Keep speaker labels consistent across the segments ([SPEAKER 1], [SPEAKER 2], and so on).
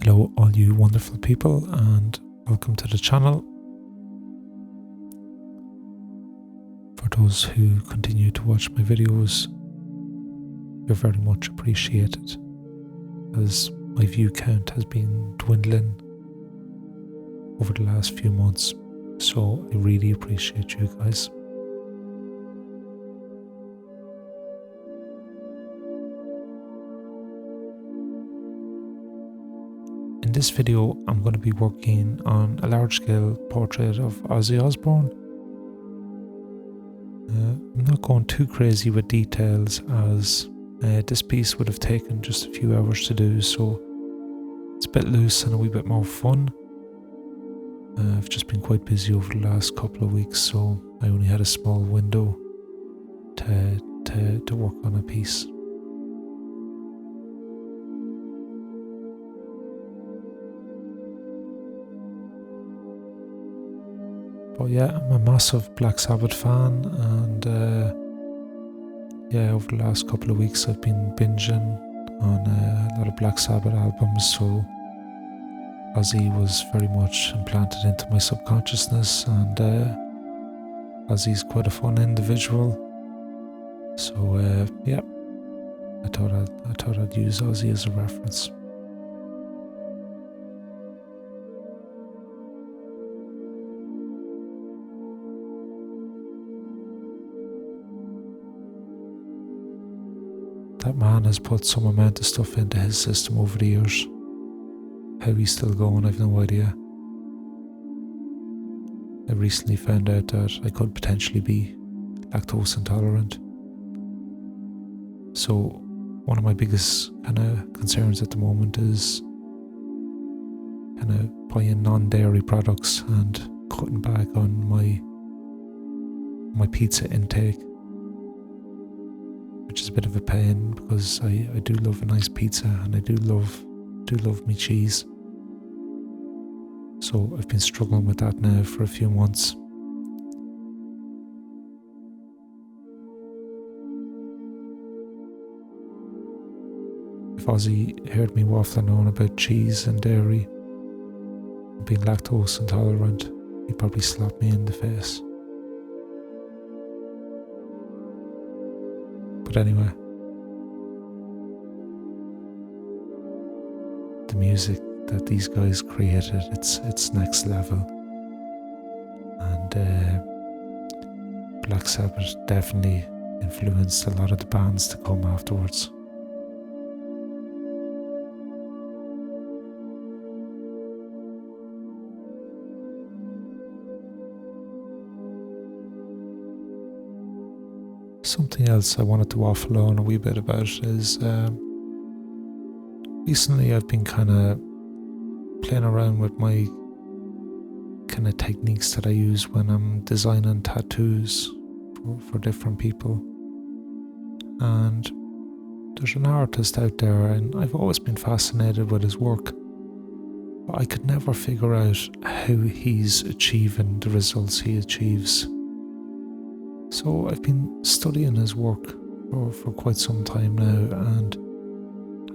[SPEAKER 1] Hello all you wonderful people and welcome to the channel. For those who continue to watch my videos, you're very much appreciated, as my view count has been dwindling over the last few months, so I really appreciate you guys. In this video, I'm going to be working on a large-scale portrait of Ozzy Osbourne. I'm not going too crazy with details, as this piece would have taken just a few hours to do, so it's a bit loose and a wee bit more fun. I've just been quite busy over the last couple of weeks, so I only had a small window to work on a piece. But yeah, I'm a massive Black Sabbath fan, and yeah, over the last couple of weeks I've been binging on a lot of Black Sabbath albums, so Ozzy was very much implanted into my subconsciousness, and Ozzy's quite a fun individual, so yeah, I thought I'd use Ozzy as a reference. That man has put some amount of stuff into his system over the years. How he's still going, I've no idea. I recently found out that I could potentially be lactose intolerant. So one of my biggest kind of concerns at the moment is kind of buying non-dairy products and cutting back on my pizza intake, which is a bit of a pain because I do love a nice pizza, and I do love me cheese. So I've been struggling with that now for a few months. If Ozzy heard me waffling on about cheese and dairy and being lactose intolerant, he'd probably slap me in the face. But anyway, the music that these guys created, it's next level, and Black Sabbath definitely influenced a lot of the bands to come afterwards. Something else I wanted to waffle on a wee bit about is recently I've been kind of playing around with my kind of techniques that I use when I'm designing tattoos for different people. And there's an artist out there, and I've always been fascinated with his work, but I could never figure out how he's achieving the results he achieves. So I've been studying his work for quite some time now, and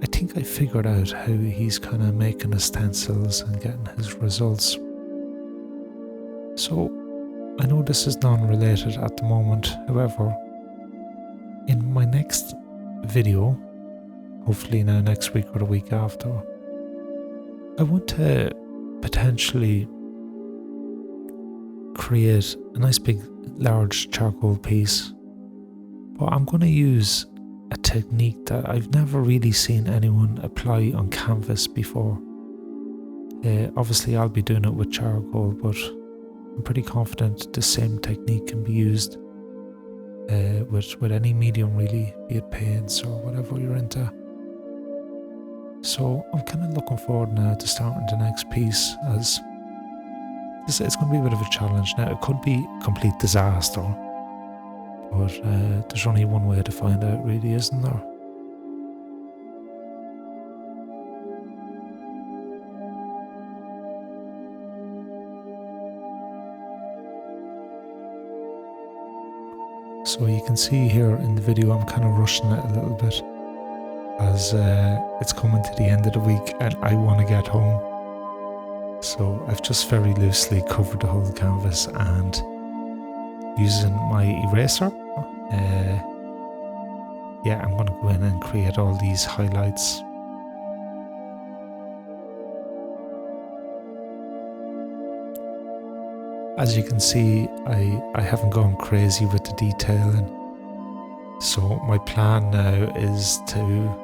[SPEAKER 1] I think I figured out how he's kind of making his stencils and getting his results. So I know this is non-related at the moment, however, in my next video, hopefully now next week or the week after, I want to potentially create a nice big large charcoal piece, but I'm going to use a technique that I've never really seen anyone apply on canvas before. Obviously I'll be doing it with charcoal, but I'm pretty confident the same technique can be used with any medium really, be it paints or whatever you're into. So I'm kind of looking forward now to starting the next piece, as it's going to be a bit of a challenge. Now, it could be a complete disaster, but there's only one way to find out, really, isn't there? So you can see here in the video I'm kind of rushing it a little bit. as it's coming to the end of the week and I want to get home. So I've just very loosely covered the whole canvas, and using my eraser, I'm going to go in and create all these highlights. As you can see, I haven't gone crazy with the detailing. So my plan now is to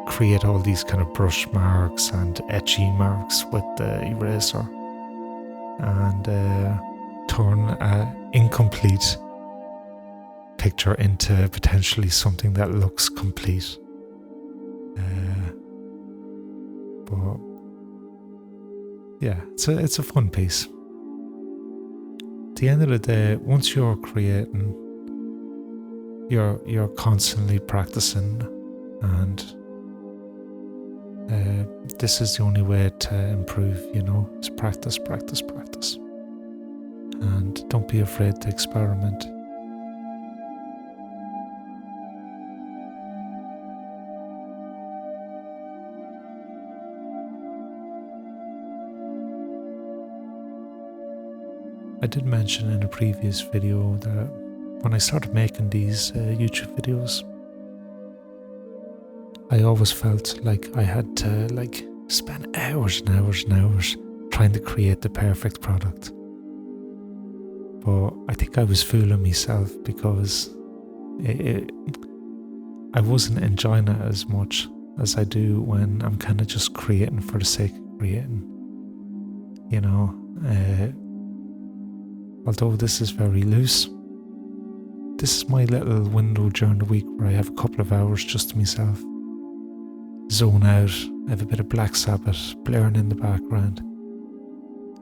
[SPEAKER 1] create all these kind of brush marks and etchy marks with the eraser, and turn an incomplete picture into potentially something that looks complete. But yeah, it's a fun piece. At the end of the day, once you're creating, you're constantly practicing, and this is the only way to improve, is practice, practice, practice. And don't be afraid to experiment. I did mention in a previous video that when I started making these YouTube videos, I always felt like I had to spend hours and hours and hours trying to create the perfect product. But I think I was fooling myself, because I wasn't enjoying it as much as I do when I'm kind of just creating for the sake of creating. Although this is very loose, this is my little window during the week where I have a couple of hours just to myself. Zone out, I have a bit of Black Sabbath blaring in the background,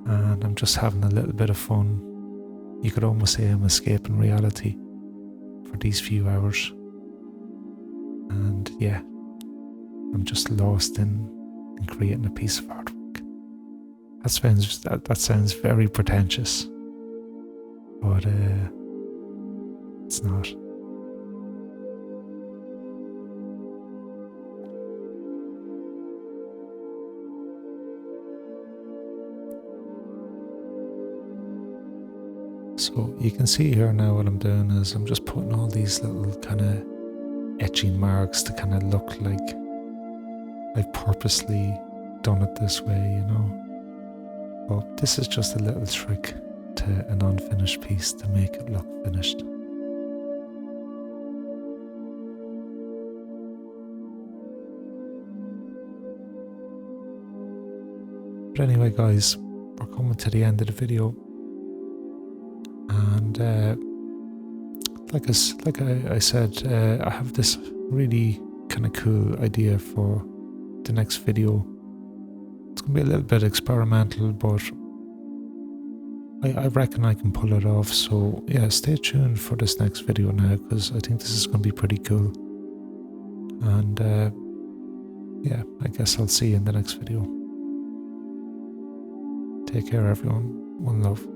[SPEAKER 1] and I'm just having a little bit of fun. You could almost say I'm escaping reality for these few hours. And yeah, I'm just lost in creating a piece of artwork. That sounds very pretentious, but it's not. So you can see here now what I'm doing is I'm just putting all these little kind of etching marks to kind of look like I've purposely done it this way, But this is just a little trick to an unfinished piece to make it look finished. But anyway, guys, we're coming to the end of the video, and like I said, I have this really kind of cool idea for the next video. It's going to be a little bit experimental, but I reckon I can pull it off. So yeah, stay tuned for this next video now, because I think this is going to be pretty cool. And I guess I'll see you in the next video. Take care, everyone. One love.